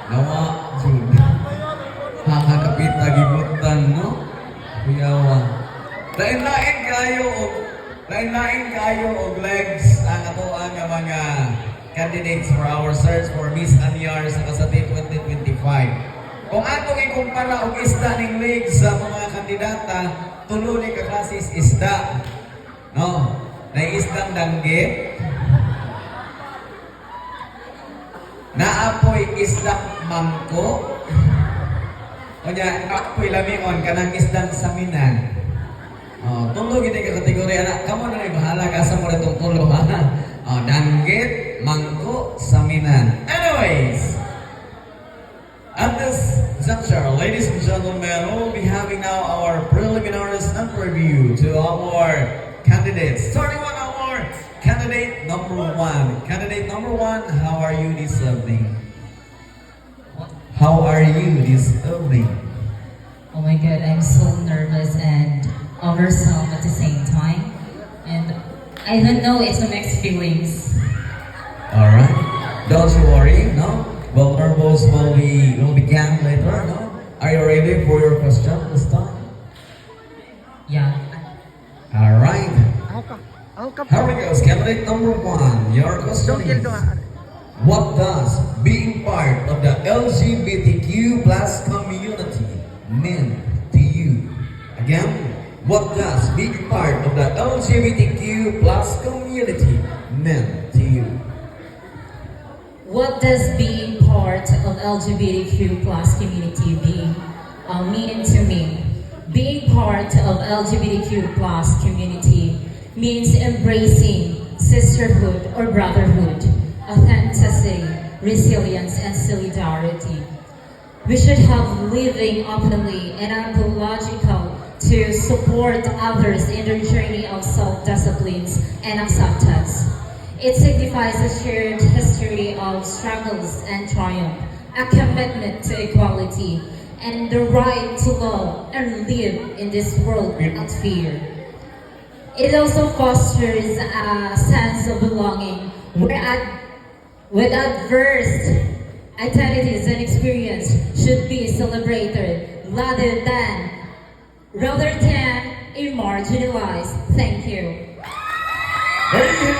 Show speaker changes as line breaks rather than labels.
Nawa, Jud. Hakakapit na gibutan, no? Kuyawa. Lain-lain kayo og legs ang ato ang mga candidates for our search for Miss Anyar sa Kasati 2025. Kung atong ikumpara og isda ning legs sa mga kandidata, tulo ni kaklasis isda. No? Na isdang danggit. Naapoy isdang mangko. O niya, naapoy lamingon kanang isdang saminan. Tulo gini ka kategori anak. Kamu na rin bahala ka sa mo itong tulo ha. Danggit, mangko, saminan. Anyways, at this juncture, ladies and gentlemen, we'll be having now our preliminaries interview to our candidates. Starting with our candidate number one. Candidate number one, how are you this evening? How are you this evening?
Oh my god, I'm so nervous and overwhelmed at the same time. And I don't know, it's a mixed feelings.
Alright. Don't you worry, no? Well, nervous will begin later, no? Are you ready for your question this time?
Yeah.
Alright. Here we go. Candidate number one. Your question is, what does being part of the LGBTQ plus community mean to you? Again, what does being part of the LGBTQ plus community mean to you?
What does being part of LGBTQ plus community mean to me? Being part of LGBTQ plus community means embracing sisterhood or brotherhood, authenticity, resilience, and solidarity. We should have living openly and unapologetic to support others in their journey of self-disciplines and acceptance. It signifies a shared history of struggles and triumph, a commitment to equality, and the right to love and live in this world without fear. It also fosters a sense of belonging where diverse identities and experience should be celebrated rather than marginalized. Thank you.
Very good.